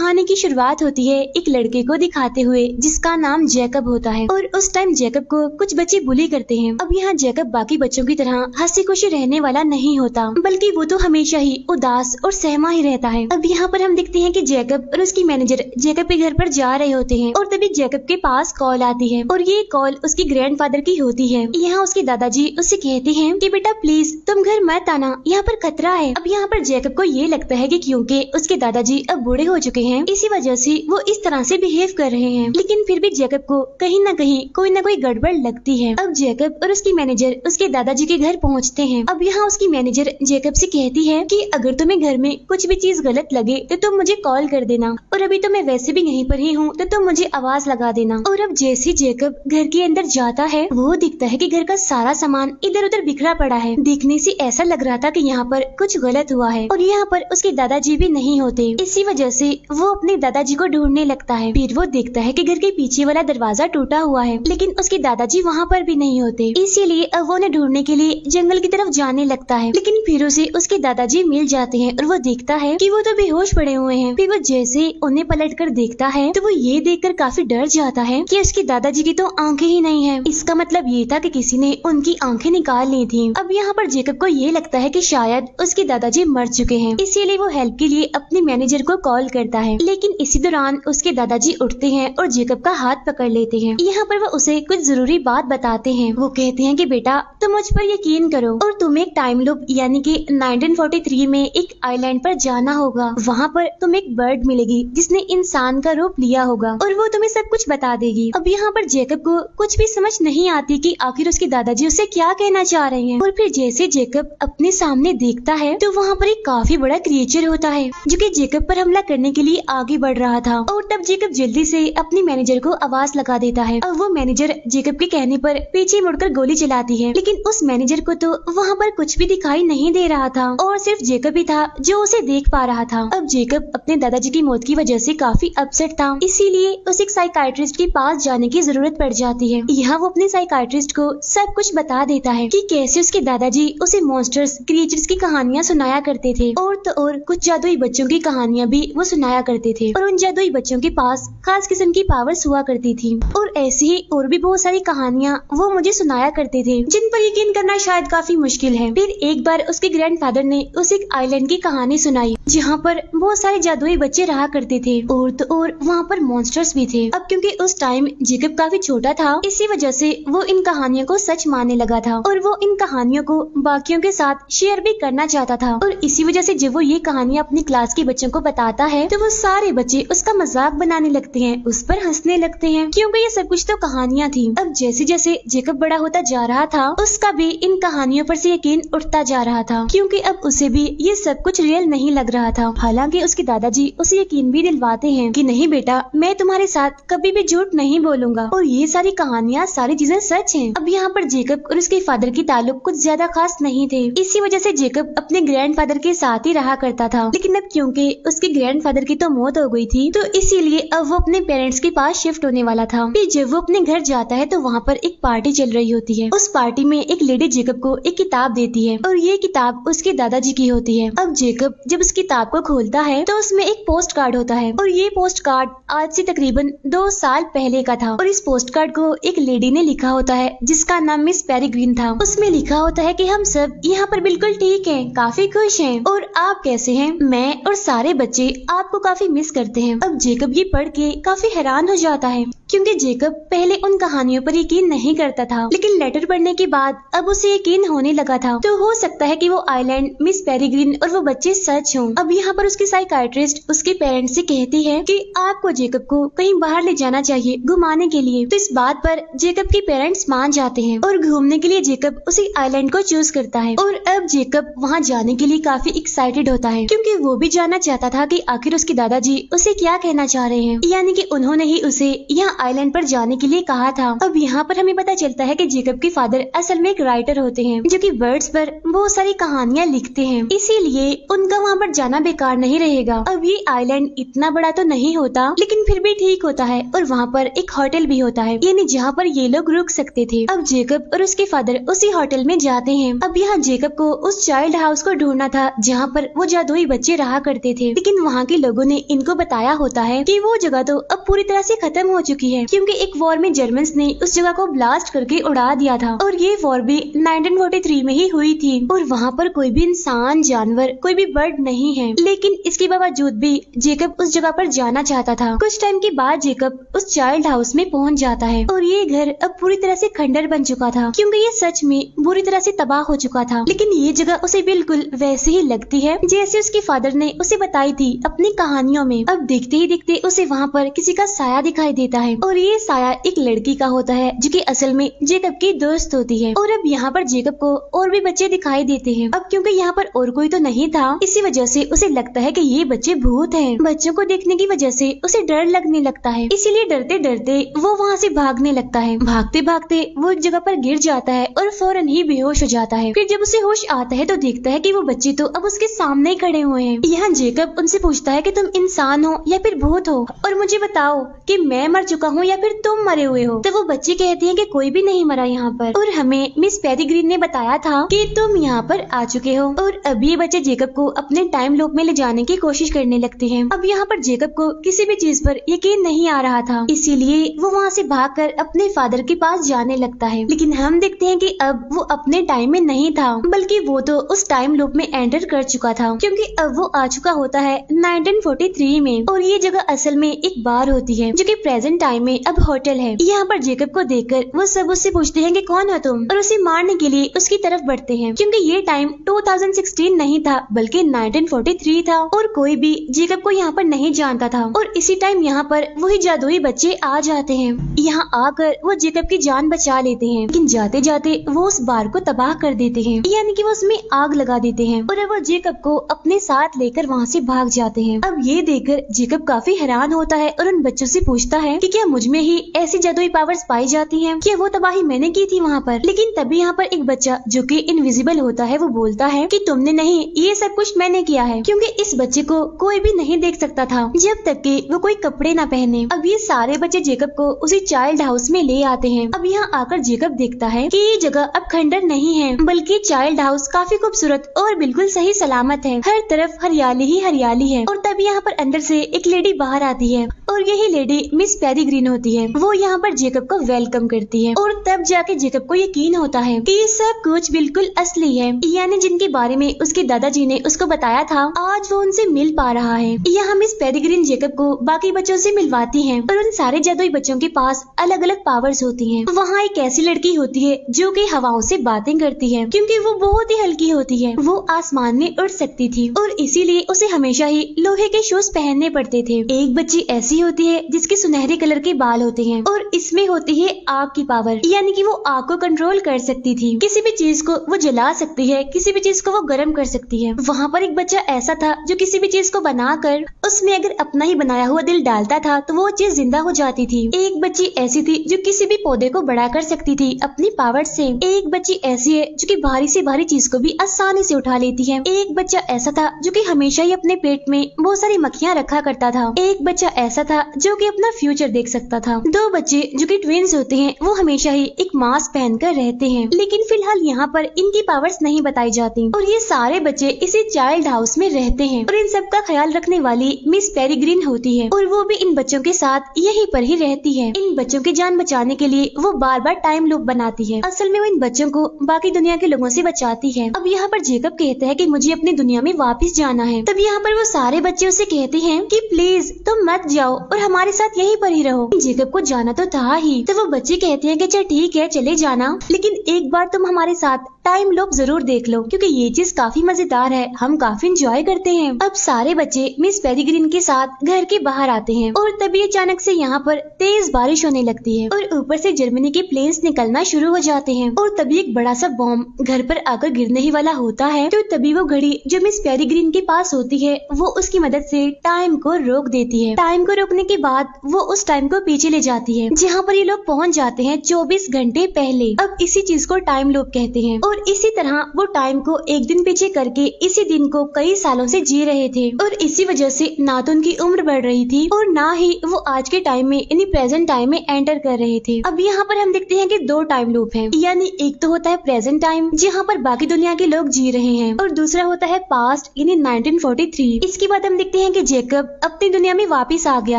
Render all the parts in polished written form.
कहानी की शुरुआत होती है एक लड़के को दिखाते हुए जिसका नाम जैकब होता है और उस टाइम जैकब को कुछ बच्चे बुली करते हैं। अब यहाँ जैकब बाकी बच्चों की तरह हंसी खुशी रहने वाला नहीं होता, बल्कि वो तो हमेशा ही उदास और सहमा ही रहता है। अब यहाँ पर हम देखते हैं कि जैकब और उसकी मैनेजर जैकब के घर पर जा रहे होते हैं और तभी जैकब के पास कॉल आती है और ये कॉल उसके ग्रैंडफादर की होती है। यहाँ उसके दादाजी उससे कहते हैं कि बेटा प्लीज तुम घर मत आना, यहाँ पर खतरा है। अब यहाँ पर जैकब को ये लगता है कि क्योंकि उसके दादाजी अब बूढ़े हो चुके हैं, इसी वजह से वो इस तरह से बिहेव कर रहे हैं, लेकिन फिर भी जैकब को कहीं न कहीं कोई न कोई गड़बड़ लगती है। अब जैकब और उसकी मैनेजर उसके दादाजी के घर पहुँचते हैं। अब यहाँ उसकी मैनेजर जैकब से कहती है कि अगर तुम्हें घर में कुछ भी चीज गलत लगे तो तुम मुझे कॉल कर देना, और अभी तो मैं वैसे भी यहीं पर ही हूँ तो तुम मुझे आवाज लगा देना। और अब जैसे जैकब घर के अंदर जाता है वो दिखता है कि घर का सारा सामान इधर उधर बिखरा पड़ा है। देखने से ऐसा लग रहा था कि यहाँ पर कुछ गलत हुआ है और यहाँ पर उसके दादाजी भी नहीं होते। इसी वजह से वो अपने दादाजी को ढूंढने लगता है। फिर वो देखता है कि घर के पीछे वाला दरवाजा टूटा हुआ है, लेकिन उसके दादाजी वहाँ पर भी नहीं होते। इसीलिए अब वो उन्हें ढूंढने के लिए जंगल की तरफ जाने लगता है, लेकिन फिर उसे उसके दादाजी मिल जाते हैं और वो देखता है कि वो तो बेहोश पड़े हुए हैं। फिर वो जैसे उन्हें पलट कर देखता है तो वो ये देखकर काफी डर जाता है कि उसके दादाजी की तो आंखें ही नहीं है। इसका मतलब ये था कि किसी ने उनकी आंखें निकाल ली थी। अब यहाँ पर जैकब को ये लगता है कि शायद उसके दादाजी मर चुके हैं, इसीलिए वो हेल्प के लिए अपने मैनेजर को कॉल करता है। लेकिन इसी दौरान उसके दादाजी उठते हैं और जैकब का हाथ पकड़ लेते हैं। यहाँ पर वो उसे कुछ जरूरी बात बताते हैं। वो कहते हैं कि बेटा तुम मुझ पर यकीन करो और तुम्हें एक टाइम लूप यानी कि 1943 में एक आइलैंड पर जाना होगा। वहाँ पर तुम्हें एक बर्ड मिलेगी जिसने इंसान का रूप लिया होगा और वो तुम्हें सब कुछ बता देगी। अब यहाँ पर जैकब को कुछ भी समझ नहीं आती कि आखिर उसके दादाजी उसे क्या कहना चाह रहे हैं। और फिर जैसे जैकब अपने सामने देखता है तो वहाँ पर एक काफी बड़ा क्रिएचर होता है जो कि जैकब पर हमला करने के लिए आगे बढ़ रहा था। और तब जैकब जल्दी से अपनी मैनेजर को आवाज लगा देता है। अब वो मैनेजर जैकब के कहने पर पीछे मुड़कर गोली चलाती है, लेकिन उस मैनेजर को तो वहाँ पर कुछ भी दिखाई नहीं दे रहा था और सिर्फ जैकब ही था जो उसे देख पा रहा था। अब जैकब अपने दादाजी की मौत की वजह से काफी अपसेट था, इसीलिए उसे एक साइकाइट्रिस्ट के पास जाने की जरूरत पड़ जाती है। यहाँ वो अपने साइकाइट्रिस्ट को सब कुछ बता देता है कि कैसे उसके दादाजी उसे मॉन्स्टर्स क्रिएचर्स की कहानियाँ सुनाया करते थे और तो और कुछ जादुई बच्चों की कहानियाँ भी वो सुनाया करते थे और उन जादुई बच्चों के पास खास किस्म की पावर्स हुआ करती थी। और ऐसी ही और भी बहुत सारी कहानियाँ वो मुझे सुनाया करते थे जिन पर यकीन करना शायद काफी मुश्किल है। फिर एक बार उसके ग्रैंडफादर ने उसे एक आइलैंड की कहानी सुनाई जहाँ पर बहुत सारे जादुई बच्चे रहा करते थे और तो और वहाँ पर मॉन्स्टर्स भी थे। अब क्योंकि उस टाइम जैकब काफी छोटा था, इसी वजह से वो इन कहानियों को सच मानने लगा था और वो इन कहानियों को बाकियों के साथ शेयर भी करना चाहता था। और इसी वजह से जब वो ये कहानियाँ अपनी क्लास के बच्चों को बताता है तो वो सारे बच्चे उसका मजाक बनाने लगते हैं, उस पर हंसने लगते हैं, क्योंकि ये सब कुछ तो कहानियाँ थी। अब जैसे जैसे जैकब बड़ा होता जा रहा था उसका भी इन कहानियों पर से यकीन उठता जा रहा था, क्योंकि अब उसे भी ये सब कुछ रियल नहीं लग रहा था। हालांकि उसके दादाजी उसे यकीन भी दिलवाते हैं कि नहीं बेटा मैं तुम्हारे साथ कभी भी झूठ नहीं बोलूंगा और ये सारी कहानियाँ सारी चीजें सच हैं। अब यहाँ पर जैकब और उसके फादर की ताल्लुक कुछ ज्यादा खास नहीं थे, इसी वजह से जैकब अपने ग्रैंडफादर के साथ ही रहा करता था। लेकिन अब क्योंकि उसके ग्रैंडफादर की तो मौत हो गई थी तो इसीलिए अब वो अपने पेरेंट्स के पास शिफ्ट होने वाला था। फिर जब वो अपने घर जाता है तो वहाँ पर एक पार्टी चल रही होती है। उस पार्टी में एक लेडी जैकब को एक किताब देती है और ये किताब उसके दादाजी की होती है। अब जैकब जब उस किताब को खोलता है तो उसमें एक पोस्ट कार्ड होता है और ये पोस्ट कार्ड आज से तकरीबन 2 साल पहले का था और इस पोस्ट कार्ड को एक लेडी ने लिखा होता है जिसका नाम मिस पेरीग्रीन था। उसमें लिखा होता है कि हम सब यहाँ पर बिल्कुल ठीक हैं, काफी खुश हैं और आप कैसे हैं? मैं और सारे बच्चे आपको काफी मिस करते हैं। अब जैकब ये पढ़ के काफी हैरान हो जाता है क्योंकि जैकब पहले उन कहानियों पर यकीन नहीं करता था, लेकिन लेटर पढ़ने के बाद अब उसे यकीन होने लगा था। तो हो सकता है कि वो आइलैंड, मिस पेरीग्रीन और वो बच्चे सच हों। अब यहाँ पर उसकी साइकाइट्रिस्ट उसके पेरेंट्स से कहती है कि आपको जैकब को कहीं बाहर ले जाना चाहिए घुमाने के लिए। तो इस बात पर जैकब के पेरेंट्स मान जाते हैं और घूमने के लिए जैकब उसी आइलैंड को चूज करता है। और अब जैकब वहाँ जाने के लिए काफी एक्साइटेड होता है क्योंकि वो भी जानना चाहता था कि आखिर उसके दादाजी उसे क्या कहना चाह रहे हैं, यानी कि उन्होंने ही उसे यहाँ आइलैंड पर जाने के लिए कहा था। अब यहाँ पर हमें पता चलता है कि जैकब के फादर असल में एक राइटर होते हैं जो कि बर्ड्स पर बहुत सारी कहानियाँ लिखते हैं, इसीलिए उनका वहाँ पर जाना बेकार नहीं रहेगा। अब ये आइलैंड इतना बड़ा तो नहीं होता लेकिन फिर भी ठीक होता है और वहाँ पर एक होटल भी होता है, यानी जहाँ पर ये लोग रुक सकते थे। अब जैकब और उसके फादर उसी होटल में जाते हैं। अब यहाँ जैकब को उस चाइल्ड हाउस को ढूंढना था जहाँ पर वो जादुई बच्चे रहा करते थे, लेकिन वहाँ के लोगों ने ने इनको बताया होता है कि वो जगह तो अब पूरी तरह से खत्म हो चुकी है, क्योंकि एक वॉर में जर्मन्स ने उस जगह को ब्लास्ट करके उड़ा दिया था और ये वॉर भी 1943 में ही हुई थी और वहाँ पर कोई भी इंसान, जानवर, कोई भी बर्ड नहीं है। लेकिन इसके बावजूद भी जेकब उस जगह पर जाना चाहता था। कुछ टाइम के बाद जेकब उस चाइल्ड हाउस में पहुँच जाता है और ये घर अब पूरी तरह से खंडर बन चुका था, क्योंकि ये सच में बुरी तरह से तबाह हो चुका था। लेकिन ये जगह उसे बिल्कुल वैसे ही लगती है जैसे उसके फादर ने उसे बताई थी अपनी कहानियों में। अब देखते ही देखते उसे वहाँ पर किसी का साया दिखाई देता है और ये साया एक लड़की का होता है जो कि असल में जेकब की दोस्त होती है। और अब यहाँ पर जेकब को और भी बच्चे दिखाई देते हैं। अब क्योंकि यहाँ पर और कोई तो नहीं था, इसी वजह से उसे लगता है कि ये बच्चे भूत हैं। बच्चों को देखने की वजह से उसे डर लगने लगता है, इसीलिए डरते डरते वो वहाँ से भागने लगता है। भागते भागते वो एक जगह पर गिर जाता है और फौरन ही बेहोश हो जाता है। फिर जब उसे होश आता है तो देखता है कि वो बच्चे तो अब उसके सामने ही खड़े हुए हैं। यहाँ जेकब उनसे पूछता है कि तुम इंसान हो या फिर भूत हो, और मुझे बताओ कि मैं मर चुका हूँ या फिर तुम मरे हुए हो। तो वो बच्चे कहते हैं कि कोई भी नहीं मरा यहाँ पर, और हमें मिस पेरीग्रीन ने बताया था कि तुम यहाँ पर आ चुके हो। और अभी बच्चे जेकब को अपने टाइम लूप में ले जाने की कोशिश करने लगते हैं। अब यहाँ पर जेकब को किसी भी चीज पर यकीन नहीं आ रहा था, इसीलिए वो वहाँ से भागकर अपने फादर के पास जाने लगता है। लेकिन हम देखते हैं कि अब वो अपने टाइम में नहीं था, बल्कि वो तो उस टाइम लूप में एंटर कर चुका था, क्योंकि अब वो आ चुका होता है 1943 में। और ये जगह असल में एक बार होती है जो कि प्रेजेंट टाइम में अब होटल है। यहाँ पर जेकब को देखकर वो सब उससे पूछते हैं कि कौन हो तुम, और उसे मारने के लिए उसकी तरफ बढ़ते हैं, क्योंकि ये टाइम 2016 नहीं था बल्कि 1943 था और कोई भी जेकब को यहाँ पर नहीं जानता था। और इसी टाइम यहाँ पर वही जादुई बच्चे आ जाते हैं। यहाँ आकर वो जेकब की जान बचा लेते हैं, लेकिन जाते जाते वो उस बार को तबाह कर देते हैं, यानी कि वो उसमें आग लगा देते हैं और अब वो जेकब को अपने साथ लेकर वहाँ से भाग जाते हैं। अब ये देखकर जेकब काफी हैरान होता है और उन बच्चों से पूछता है कि क्या मुझ में ही ऐसी जादुई पावर्स पाई जाती हैं? क्या वो तबाही मैंने की थी वहाँ पर? लेकिन तभी यहाँ पर एक बच्चा जो कि इनविजिबल होता है वो बोलता है कि तुमने नहीं, ये सब कुछ मैंने किया है, क्योंकि इस बच्चे को कोई भी नहीं देख सकता था जब तक कि वो कोई कपड़े ना पहने। अब ये सारे बच्चे जेकब को उसी चाइल्ड हाउस में ले आते हैं। अब यहाँ आकर जेकब देखता है कि ये जगह अब खंडर नहीं है, बल्कि चाइल्ड हाउस काफी खूबसूरत और बिल्कुल सही सलामत है। हर तरफ हरियाली ही हरियाली है। और तभी यहाँ पर अंदर से एक लेडी बाहर आती है और यही लेडी मिस पेरीग्रीन होती है। वो यहाँ पर जेकब को वेलकम करती है और तब जाके जेकब को यकीन होता है कि ये सब कुछ बिल्कुल असली है, यानी जिनके बारे में उसके दादाजी ने उसको बताया था, आज वो उनसे मिल पा रहा है। यहाँ मिस पेरीग्रीन जेकब को बाकी बच्चों से मिलवाती है और उन सारे जादुई बच्चों के पास अलग अलग पावर्स होती हैं। वहाँ एक ऐसी लड़की होती है जो कि हवाओं से बातें करती है, क्योंकि वो बहुत ही हल्की होती है। वो आसमान में उड़ सकती थी और इसीलिए उसे हमेशा ही लोहे के शूज पहनने पड़ते थे। एक बच्ची ऐसी होती है जिसके सुनहरे कलर के बाल होते हैं और इसमें होती है आग की पावर, यानी कि वो आग को कंट्रोल कर सकती थी। किसी भी चीज को वो जला सकती है, किसी भी चीज को वो गर्म कर सकती है। वहाँ पर एक बच्चा ऐसा था जो किसी भी चीज को बनाकर उसमें अगर अपना ही बनाया हुआ दिल डालता था तो वो चीज जिंदा हो जाती थी। एक बच्ची ऐसी थी जो किसी भी पौधे को बड़ा कर सकती थी अपनी पावर से। एक बच्ची ऐसी है जो कि भारी से भारी चीज को भी आसानी से उठा लेती है। एक बच्चा ऐसा था जो कि हमेशा ही अपने पेट में बहुत सारी मक्खियाँ रखा करता था। एक बच्चा ऐसा था जो कि अपना फ्यूचर देख सकता था। दो बच्चे जो कि ट्विंस होते हैं वो हमेशा ही एक मास्क पहनकर रहते हैं, लेकिन फिलहाल यहाँ पर इनकी पावर्स नहीं बताई जाती। और ये सारे बच्चे इसी चाइल्ड हाउस में रहते हैं और इन सब का ख्याल रखने वाली मिस पेरीग्रीन होती है और वो भी इन बच्चों के साथ यहीं पर ही रहती है। इन बच्चों की जान बचाने के लिए वो बार बार टाइम लूप बनाती है। असल में वो इन बच्चों को बाकी दुनिया के लोगों से बचाती है। अब यहाँ पर जेकब कहता है कि मुझे अपनी दुनिया में वापस जाना है। तब यहाँ पर वो सारे बच्चे उसे कहते हैं कि प्लीज तुम मत जाओ और हमारे साथ यहीं पर ही रहो। जेकब को जाना तो था ही, तो वो बच्चे कहते हैं कि चल ठीक है चले जाना, लेकिन एक बार तुम हमारे साथ टाइम लूप जरूर देख लो, क्योंकि ये चीज काफी मजेदार है, हम काफी एंजॉय करते हैं। अब सारे बच्चे मिस पेरीग्रीन के साथ घर के बाहर आते हैं और तभी अचानक से यहाँ पर तेज बारिश होने लगती है और ऊपर से जर्मनी के प्लेन्स निकलना शुरू हो जाते हैं और तभी एक बड़ा सा बॉम्ब घर पर आकर गिरने ही वाला होता है। तो तभी वो घड़ी जो मिस पेरीग्रीन के पास होती है वो उसकी मदद से टाइम को रोक देती है। टाइम को रोकने के बाद वो उस टाइम को पीछे ले जाती है जहाँ पर ये लोग पहुँच जाते हैं 24 घंटे पहले। अब इसी चीज को टाइम लूप कहते हैं और और इसी तरह वो टाइम को एक दिन पीछे करके इसी दिन को कई सालों से जी रहे थे और इसी वजह से ना तो उनकी उम्र बढ़ रही थी और ना ही वो आज के टाइम में यानी प्रेजेंट टाइम में एंटर कर रहे थे। अब यहाँ पर हम देखते हैं कि दो टाइम लूप हैं, यानी एक तो होता है प्रेजेंट टाइम जहाँ पर बाकी दुनिया के लोग जी रहे हैं और दूसरा होता है पास्ट यानी 1943। इसके बाद हम देखते हैं कि जेकब अपनी दुनिया में वापस आ गया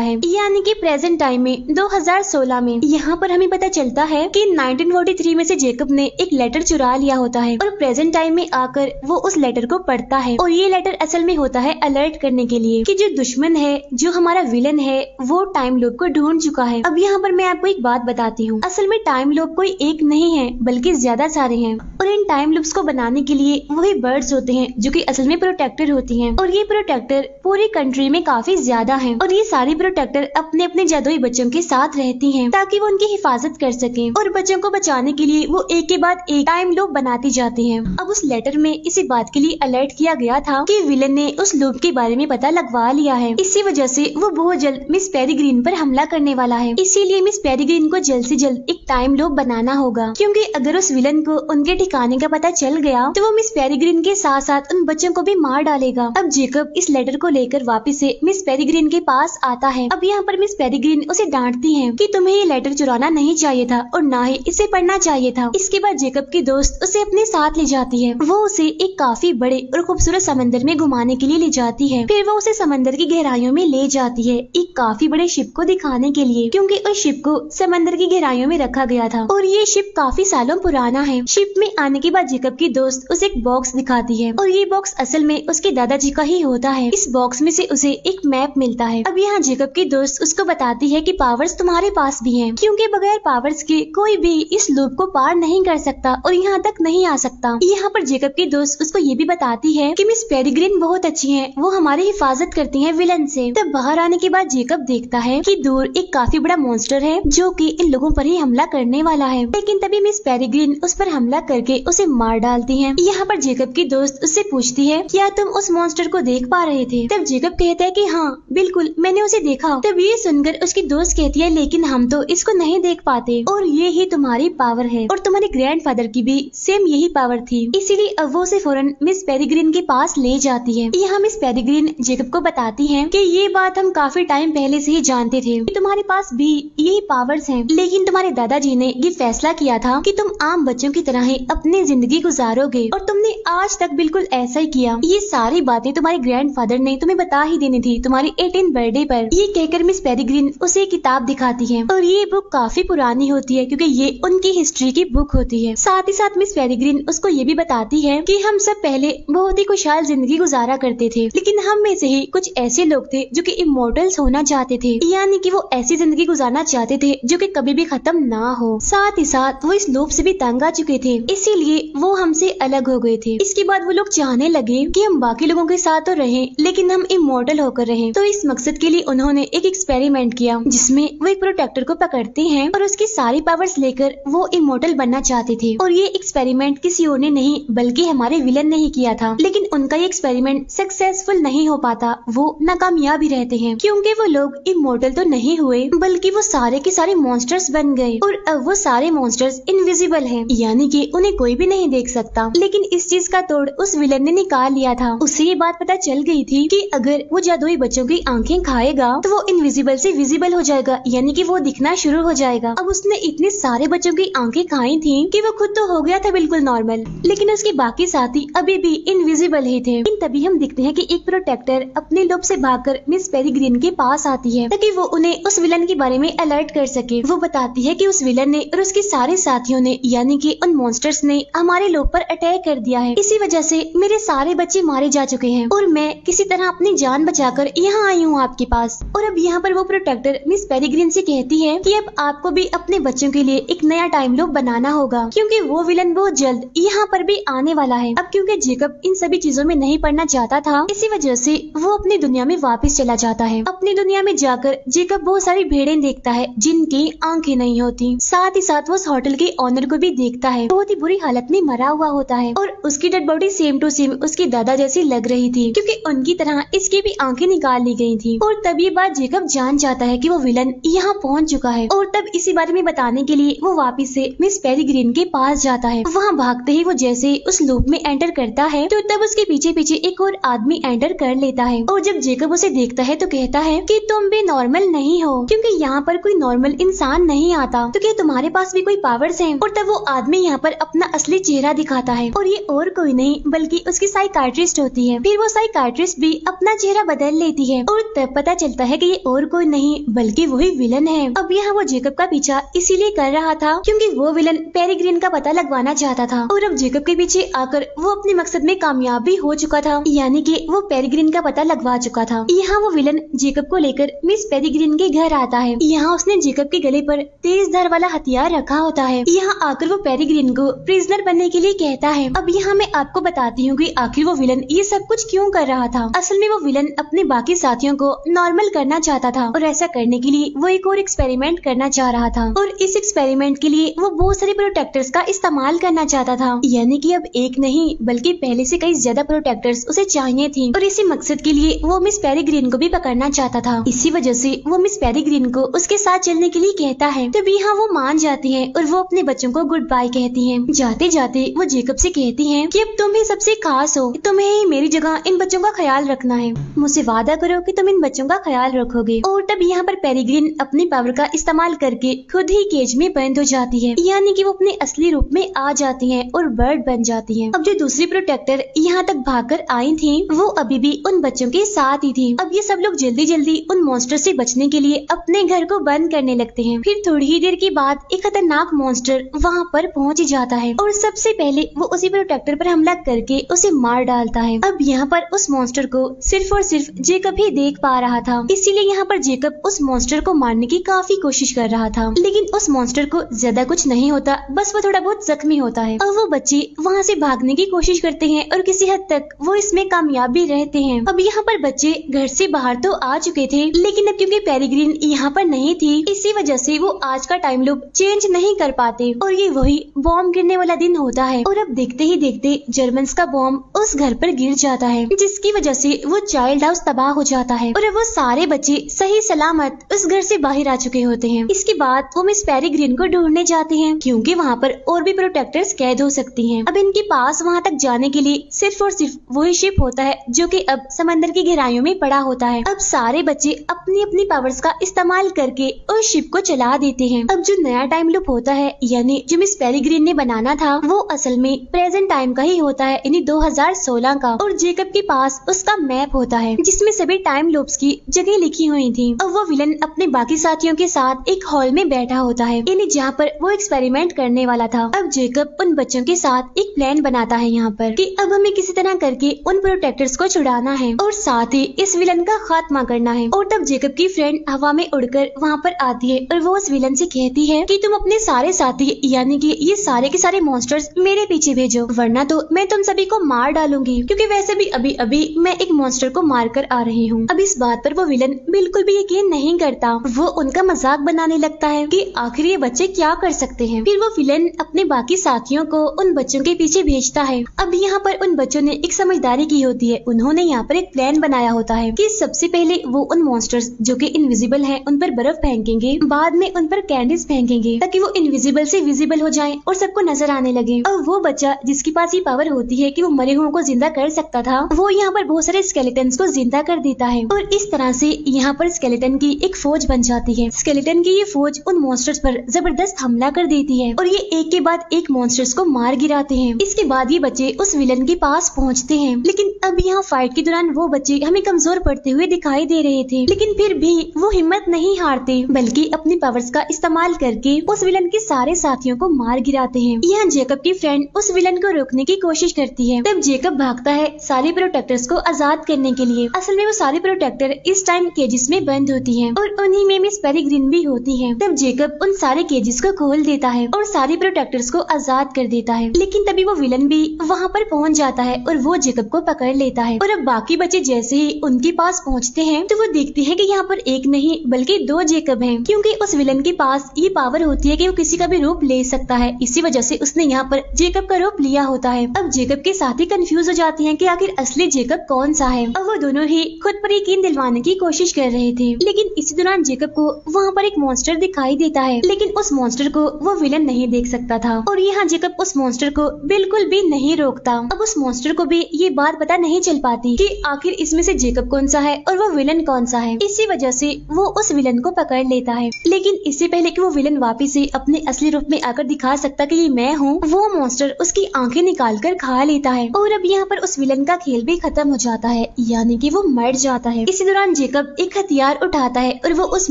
है, यानी कि प्रेजेंट टाइम में 2016 में। यहाँ पर हमें पता चलता है कि 1943 में से जेकब ने एक लेटर चुरा लिया होता है और प्रेजेंट टाइम में आकर वो उस लेटर को पढ़ता है और ये लेटर असल में होता है अलर्ट करने के लिए कि जो दुश्मन है, जो हमारा विलन है, वो टाइम लूप को ढूंढ चुका है। अब यहाँ पर मैं आपको एक बात बताती हूँ, असल में टाइम लूप कोई एक नहीं है बल्कि ज्यादा सारे हैं और इन टाइम लूप्स को बनाने के लिए वही बर्ड्स होते हैं जो कि असल में प्रोटेक्टर होती हैं और ये प्रोटेक्टर पूरी कंट्री में काफी ज्यादा हैं और ये सारी प्रोटेक्टर अपने अपने जादुई बच्चों के साथ रहती हैं ताकि वो उनकी हिफाजत कर सकें और बच्चों को बचाने के लिए वो एक के बाद एक टाइम लूप बनाती जाती हैं। अब उस लेटर में इसी बात के लिए अलर्ट किया गया था कि विलन ने उस लूप के बारे में पता लगवा लिया है, इसी वजह से वो बहुत जल्द मिस पेरीग्रीन पर हमला करने वाला है। इसीलिए मिस पेरीग्रीन को जल्द से जल्द एक टाइम लूप बनाना होगा क्योंकि अगर उस विलन को उनके ठिकाने का पता चल गया तो वो मिस पेरीग्रीन के साथ साथ उन बच्चों को भी मार डालेगा। अब जेकब इस लेटर को लेकर वापस से मिस पेरीग्रीन के पास आता है। अब यहाँ पर मिस पेरीग्रीन उसे डांटती है कि तुम्हें ये लेटर चुराना नहीं चाहिए था और ना ही इसे पढ़ना चाहिए था। इसके बाद जेकब की दोस्त उसे अपने साथ ले जाती है, वो उसे एक काफी बड़े और खूबसूरत समंदर में घुमाने के लिए ले जाती है। फिर वो उसे समंदर की गहराइयों में ले जाती है एक काफी बड़े शिप को दिखाने के लिए क्योंकि उस शिप को समंदर की गहराइयों में रखा गया था और ये शिप काफी सालों पुराना है। शिप में आने के बाद जेकब की दोस्त उसे एक बॉक्स दिखाती है और ये बॉक्स असल में उसके दादाजी का ही होता है। इस बॉक्स में से उसे एक मैप मिलता है। अब यहाँ जेकब की दोस्त उसको बताती है कि पावर्स तुम्हारे पास भी हैं क्योंकि बगैर पावर्स के कोई भी इस लूप को पार नहीं कर सकता और यहाँ तक नहीं आ सकता। यहाँ पर जेकब की दोस्त उसको ये भी बताती है कि मिस पेरीग्रीन बहुत अच्छी हैं, वो हमारी हिफाजत करती हैं विलन से। तब बाहर आने के बाद जेकब देखता है कि दूर एक काफी बड़ा मॉन्स्टर है जो कि इन लोगों पर ही हमला करने वाला है, लेकिन तभी मिस पेरीग्रीन उस पर हमला करके उसे मार डालती है। यहाँ पर जेकब की दोस्त उससे पूछती है क्या तुम उस मॉन्स्टर को देख पा रहे थे? तब जेकब कहता है कि हाँ बिल्कुल मैंने उसे देखा। तब ये सुनकर उसकी दोस्त कहती है लेकिन हम तो इसको नहीं देख पाते और ये ही तुम्हारी पावर है और तुम्हारे ग्रैंडफादर की भी सेम यही पावर थी, इसीलिए अब वो उसे फौरन मिस पेरीग्रीन के पास ले जाती है। यहाँ मिस पेरीग्रीन जेकब को बताती है कि ये बात हम काफी टाइम पहले से ही जानते थे कि तुम्हारे पास भी यही पावर्स हैं, लेकिन तुम्हारे दादाजी ने ये फैसला किया था कि तुम आम बच्चों की तरह ही अपनी जिंदगी गुजारोगे और तुमने आज तक बिल्कुल ऐसा ही किया। ये सारी बातें तुम्हारे ग्रैंडफादर ने तुम्हें बता ही देनी थी तुम्हारी 18th बर्थडे पर। ये कहकर मिस पेरीग्रीन उसे किताब दिखाती है और ये बुक काफी पुरानी होती है क्योंकि ये उनकी हिस्ट्री की बुक होती है। साथ ही साथ मिस पेरीग्रीन उसको ये भी बताती है कि हम सब पहले बहुत ही खुशहाल जिंदगी गुजारा करते थे, लेकिन हम में से ही कुछ ऐसे लोग थे जो कि इमोर्टल्स होना चाहते थे, यानी कि वो ऐसी जिंदगी गुजारना चाहते थे जो कि कभी भी खत्म ना हो। साथ ही साथ वो इस लूप से भी तंग आ चुके थे, इसीलिए वो हमसे अलग हो गए थे। इसके बाद वो लोग चाहने लगे कि हम बाकी लोगों के साथ तो रहें लेकिन हम इमोर्टल होकर रहें। तो इस मकसद के लिए उन्होंने एक एक्सपेरिमेंट किया जिसमें वो एक प्रोटेक्टर को पकड़ते हैं और उसकी सारी पावर्स लेकर वो इमोर्टल बनना चाहते थे। और ये एक्सपेरिमेंट किसी और ने नहीं बल्कि हमारे विलन ने ही किया था, लेकिन उनका ये एक्सपेरिमेंट सक्सेसफुल नहीं हो पाता, वो नाकामयाब ही रहते हैं क्योंकि वो लोग इमोर्टल तो नहीं हुए बल्कि वो सारे के सारे मॉन्स्टर्स बन गए और अब वो सारे मॉन्स्टर्स इनविजिबल हैं, यानी कि उन्हें कोई भी नहीं देख सकता। लेकिन इस चीज का तोड़ उस विलन ने निकाल लिया था। उसे ये बात पता चल गई थी कि अगर वो जादुई बच्चों की आंखें खाएगा तो वो इनविजिबल से विजिबल हो जाएगा, यानी कि वो दिखना शुरू हो जाएगा। अब उसने इतने सारे बच्चों की आंखें खाई थी कि वो खुद तो हो गया था बिल्कुल नॉर्मल, लेकिन उसके बाकी साथी अभी भी इनविजिबल ही थे। तभी हम देखते हैं कि एक प्रोटेक्टर अपने लूप से भागकर मिस पेरीग्रीन के पास आती है ताकि वो उन्हें उस विलन के बारे में अलर्ट कर सके। वो बताती है कि उस विलन ने और उसके सारे साथियों ने यानी कि उन मॉन्स्टर्स ने हमारे लूप पर अटैक कर दिया है, इसी वजह से मेरे सारे बच्चे मारे जा चुके हैं और मैं किसी तरह अपनी जान बचाकर यहाँ आई हूँ आपके पास। और अब यहाँ पर वो प्रोटेक्टर मिस पेरीग्रीन से कहती है कि अब आपको भी अपने बच्चों के लिए एक नया टाइम लूप बनाना होगा क्योंकि वो विलन बहुत जल्द यहाँ पर भी आने वाला है। अब क्योंकि जेकब इन सभी चीजों में नहीं पड़ना चाहता था, इसी वजह से वो अपनी दुनिया में वापस चला जाता है। अपनी दुनिया में जाकर जेकब बहुत सारी भेड़ें देखता है जिनकी आंखें नहीं होती। साथ ही साथ वो उस होटल के ऑनर को भी देखता है, बहुत ही बुरी हालत में मरा हुआ होता है और उसकी dead body same to same उसके दादा जैसी लग रही थी क्योंकि उनकी तरह इसकी भी आंखें निकाल ली गई थी। और तब ये बात जेकब जान जाता है कि वो विलन यहाँ पहुँच चुका है और तब इसी बारे में बताने के लिए वो वापिस से मिस पेरीग्रीन के पास जाता है। वहाँ वहाँ भागते ही वो जैसे उस लूप में एंटर करता है तो तब उसके पीछे पीछे एक और आदमी एंटर कर लेता है। और जब जेकब उसे देखता है तो कहता है कि तुम भी नॉर्मल नहीं हो, क्योंकि यहाँ पर कोई नॉर्मल इंसान नहीं आता, तो क्या तुम्हारे पास भी कोई पावर्स हैं? और तब वो आदमी यहाँ पर अपना असली चेहरा दिखाता है और ये और कोई नहीं बल्कि उसकी साइकाट्रिस्ट होती है। फिर वो साइकाट्रिस्ट भी अपना चेहरा बदल लेती है और तब पता चलता है कि ये और कोई नहीं बल्कि वही विलन है। अब यहाँ वो जेकब का पीछा इसीलिए कर रहा था क्योंकि वो विलन पेरिग्रीन का पता लगवाना चाहता था और अब जेकब के पीछे आकर वो अपने मकसद में कामयाब भी हो चुका था, यानी कि वो पेरिग्रीन का पता लगवा चुका था। यहाँ वो विलन जेकब को लेकर मिस पेरिग्रीन के घर आता है। यहाँ उसने जेकब के गले पर तेज धार वाला हथियार रखा होता है। यहाँ आकर वो पेरिग्रीन को प्रिजनर बनने के लिए कहता है। अब यहाँ मैं आपको बताती हूँ कि आखिर वो विलन ये सब कुछ क्यों कर रहा था। असल में वो विलन अपने बाकी साथियों को नॉर्मल करना चाहता था और ऐसा करने के लिए वो एक और एक्सपेरिमेंट करना चाह रहा था और इस एक्सपेरिमेंट के लिए वो बहुत सारे प्रोटेक्टर्स का इस्तेमाल करना चाहता था, यानी कि अब एक नहीं बल्कि पहले से कई ज्यादा प्रोटेक्टर्स उसे चाहिए थी और इसी मकसद के लिए वो मिस पेरिग्रीन को भी पकड़ना चाहता था। इसी वजह से वो मिस पेरिग्रीन को उसके साथ चलने के लिए कहता है। तब यहाँ वो मान जाती है और वो अपने बच्चों को गुड बाय कहती है। जाते जाते वो जेकब से कहती है कि अब तुम ही सबसे खास हो, तुम्हें मेरी जगह इन बच्चों का ख्याल रखना है। मुझसे वादा करो कि तुम इन बच्चों का ख्याल रखोगे। और तब यहाँ पर पेरिग्रीन अपनी पावर का इस्तेमाल करके खुद ही केज में बंद हो जाती है, यानी कि वो अपने असली रूप में आ जाती है और बर्ड बन जाती है। अब जो दूसरी प्रोटेक्टर यहाँ तक भागकर आई थी वो अभी भी उन बच्चों के साथ ही थी। अब ये सब लोग जल्दी जल्दी उन मॉन्स्टर से बचने के लिए अपने घर को बंद करने लगते हैं। फिर थोड़ी ही देर के बाद एक खतरनाक मॉन्स्टर वहाँ पर पहुँच जाता है और सबसे पहले वो उसी प्रोटेक्टर पर हमला करके उसे मार डालता है। अब यहाँ पर उस मॉन्स्टर को सिर्फ और सिर्फ जेकब ही देख पा रहा था, इसीलिए यहाँ पर जेकब उस मॉन्स्टर को मारने की काफी कोशिश कर रहा था, लेकिन उस मॉन्स्टर को ज्यादा कुछ नहीं होता, बस वो थोड़ा बहुत जख्मी होता है। अब वो बच्चे वहाँ से भागने की कोशिश करते हैं और किसी हद तक वो इसमें कामयाब भी रहते हैं। अब यहाँ पर बच्चे घर से बाहर तो आ चुके थे, लेकिन अब क्योंकि पेरिग्रीन यहाँ पर नहीं थी इसी वजह से वो आज का टाइम लूप चेंज नहीं कर पाते और ये वही बॉम्ब गिरने वाला दिन होता है। और अब देखते ही देखते जर्मन्स का बॉम्ब उस घर पर गिर जाता है, जिसकी वजह से वो चाइल्ड हाउस तबाह हो जाता है और अब वो सारे बच्चे सही सलामत उस घर से बाहर आ चुके होते हैं। इसके बाद वो मिस पेरिग्रीन को ढूंढने जाते हैं क्योंकि वहाँ पर और भी प्रोटेक्टर्स कैद हो सकती हैं। अब इनके पास वहाँ तक जाने के लिए सिर्फ और सिर्फ वही शिप होता है जो कि अब समंदर की गहराइयों में पड़ा होता है। अब सारे बच्चे अपनी अपनी पावर्स का इस्तेमाल करके उस शिप को चला देते हैं। अब जो नया टाइम लूप होता है यानी जो मिस पेरिग्रीन ने बनाना था वो असल में प्रेजेंट टाइम का ही होता है, यानी 2016 का। और जेकब के पास उसका मैप होता है जिसमें सभी टाइम लूप्स की जगह लिखी हुई थी। अब वो विलन अपने बाकी साथियों के साथ एक हॉल में बैठा होता है, यानी जहाँ पर वो एक्सपेरिमेंट करने वाला था। अब जेकब उन बच्चों के साथ एक प्लान बनाता है यहाँ पर कि अब हमें किसी तरह करके उन प्रोटेक्टर्स को छुड़ाना है और साथ ही इस विलन का खात्मा करना है। और तब जेकब की फ्रेंड हवा में उड़कर वहाँ पर आती है और वो उस विलन से कहती है कि तुम अपने सारे साथी यानी कि ये सारे के सारे मॉन्स्टर्स मेरे पीछे भेजो, वरना तो मैं तुम सभी को मार डालूंगी, क्योंकि वैसे भी अभी अभी मैं एक मॉन्स्टर को मार कर आ रही हूँ। अब इस बात पर वो विलन बिल्कुल भी यकीन नहीं करता, वो उनका मजाक बनाने लगता है कि आखिर ये बच्चे क्या कर सकते हैं। फिर वो विलन अपने बाकी साथियों को उन बच्चों के पीछे भेजता है। अब यहाँ पर उन बच्चों ने एक समझदारी की होती है, उन्होंने यहाँ पर एक प्लान बनाया होता है कि सबसे पहले वो उन मॉन्स्टर्स जो कि इनविजिबल हैं उन पर बर्फ फेंकेंगे, बाद में उन पर कैंडीज फेंकेंगे ताकि वो इनविजिबल से विजिबल हो जाएं और सबको नजर आने लगे। और वो बच्चा जिसके पास ये पावर होती है कि वो मरे हुओं को जिंदा कर सकता था, वो यहाँ पर बहुत सारे स्केलेटन्स को जिंदा कर देता है और इस तरह से यहाँ पर स्केलेटन की एक फौज बन जाती है। स्केलेटन की ये फौज उन मॉन्स्टर्स पर जबरदस्त हमला कर देती है और ये एक के बाद एक मॉन्स्टर्स को मार गिराते हैं। इसके बाद ये बच्चे उस विलन के पास पहुँचते हैं, लेकिन अब यहाँ फाइट के दौरान वो बच्चे हमें कमजोर पड़ते हुए दिखाई दे रहे थे, लेकिन फिर भी वो हिम्मत नहीं हारते बल्कि अपनी पावर्स का इस्तेमाल करके उस विलन के सारे साथियों को मार गिराते हैं। यहाँ जेकब की फ्रेंड उस विलन को रोकने की कोशिश करती है। तब जेकब भागता है सारे प्रोटेक्टर्स को आजाद करने के लिए। असल में वो सारे प्रोटेक्टर इस टाइम केजेस में बंद होती हैं और उन्हीं में मिस पेरिग्रीन भी होती है। तब जेकब उन सारे केजेस को खोल देता है और सारे प्रोटेक्टर्स को आजाद कर देता है, लेकिन तभी वो विलन भी वहाँ पर पहुँच जाता है और वो जेकब को पकड़ लेता है। और अब बाकी बच्चे जैसे ही उनके पास पहुँचते हैं तो वो देखते हैं कि यहाँ पर एक नहीं बल्कि दो जेकब हैं, क्योंकि उस विलन के पास ये पावर होती है कि वो किसी का भी रूप ले सकता है। इसी वजह से उसने यहाँ पर जेकब का रूप लिया होता है। अब जेकब के साथी कंफ्यूज हो जाते हैं कि आखिर असली जेकब कौन सा है। अब वो दोनों ही खुद पर यकीन दिलवाने की कोशिश कर रहे थे, लेकिन इसी दौरान जेकब को वहाँ पर एक मॉन्स्टर दिखाई देता है, लेकिन उस मॉन्स्टर को वो विलन नहीं देख सकता था। और यहाँ जेकब उस मॉन्स्टर को बिल्कुल भी नहीं रोकता। अब उस मॉन्स्टर को भी ये बात पता नहीं चल पाती कि आखिर इसमें से जेकब कौन सा है और वो विलन कौन सा है। इसी वजह से वो उस विलन को पकड़ लेता है। लेकिन इससे पहले कि वो विलन वापिस से अपने असली रूप में आकर दिखा सकता कि ये मैं हूँ, वो मॉन्स्टर उसकी आंखें निकाल कर खा लेता है। और अब यहाँ पर उस विलन का खेल भी खत्म हो जाता है, यानी कि वो मर जाता है। इसी दौरान जेकब एक हथियार उठाता है और वो उस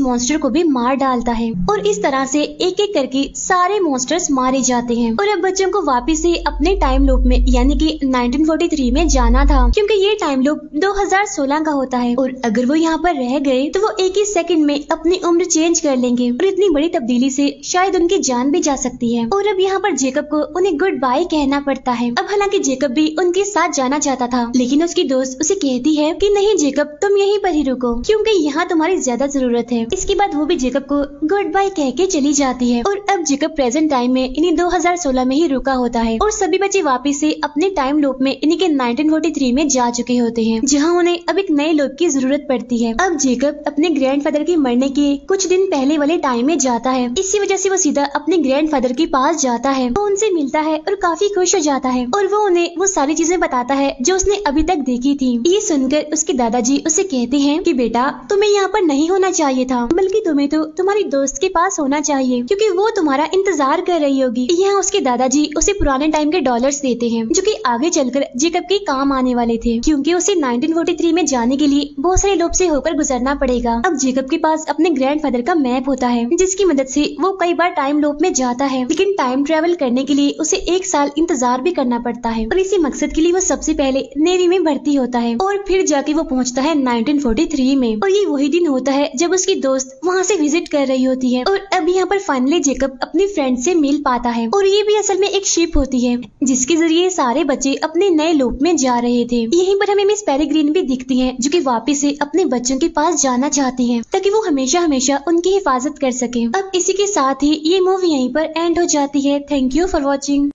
मॉन्स्टर को भी मार डालता है। और इस तरह से एक एक करके सारे मॉन्स्टर्स मारे जाते हैं। और अब बच्चों को वापिस से अपने टाइम लूप में यानी कि 1943 में जाना था, क्योंकि ये टाइम लूप 2016 का होता है। और अगर वो यहाँ पर रह गए तो वो एक ही सेकंड में अपनी उम्र चेंज कर लेंगे और इतनी बड़ी तब्दीली से शायद उनकी जान भी जा सकती है। और अब यहाँ पर जेकब को उन्हें गुड बाय कहना पड़ता है। अब हालांकि जेकब भी उनके साथ जाना चाहता था, लेकिन उसकी दोस्त उसे कहती है कि नहीं जेकब, तुम यहीं पर ही रुको, क्योंकि यहाँ तुम्हारी ज्यादा जरूरत है। इसके बाद वो भी जेकब को गुड बाय कह के चली जाती है। और अब जेकब प्रेजेंट टाइम में इन्हीं 2016 में ही रुका होता है और सभी बच्चे वापिस से अपने टाइम लूप में इन्हीं के 1943 में जा चुके होते हैं, जहाँ उन्हें अब एक नए लूप की जरूरत पड़ती है। अब जेकब अपने ग्रैंडफादर के मरने के कुछ दिन पहले वाले टाइम में जाता है। इसी वजह से वो सीधा अपने ग्रैंडफादर के पास जाता है। वो उनसे मिलता है और काफी खुश हो जाता है और वो उन्हें वो सारी चीजें बताता है जो उसने अभी तक देखी थी। ये सुनकर उसके दादाजी उसे कहते हैं कि बेटा, तुम्हें यहाँ पर नहीं होना चाहिए था, बल्कि तुम्हें तो तुम्हारी दोस्त के पास होना चाहिए, क्योंकि वो तुम्हारा इंतजार कर रही होगी। यहाँ उसके दादाजी उसे पुराने टाइम के डॉलर्स देते हैं, जो कि आगे चलकर जेकब के काम आने वाले थे, क्योंकि उसे 1943 में जाने के लिए बहुत सारे लूप से होकर गुजरना पड़ेगा। अब जेकब के पास अपने ग्रैंडफादर का मैप होता है, जिसकी मदद से वो कई बार टाइम लूप में जाता है, लेकिन टाइम ट्रेवल करने के लिए उसे 1 साल इंतजार भी करना पड़ता है। और इसी मकसद के लिए वो सबसे पहले नेवी में भर्ती होता है और फिर जाके वो पहुंचता है 1943 में। और ये वही दिन होता है जब उसकी दोस्त वहाँ से विजिट कर रही होती है। और अब यहाँ पर फाइनली जेकब अपनी फ्रेंड से मिल पाता है। और ये भी असल में एक शिप होती है, जिसके जरिए सारे बच्चे अपने नए लूप में जा रहे थे। यहीं पर हमें मिस पेरेग्रीन भी दिखती है, जो कि वापस से अपने बच्चों के पास जाना चाहती है, ताकि वो हमेशा हमेशा उनकी हिफाजत कर सके। अब इसी के साथ ही ये मूवी यहीं पर एंड हो जाती है। Thank you for watching.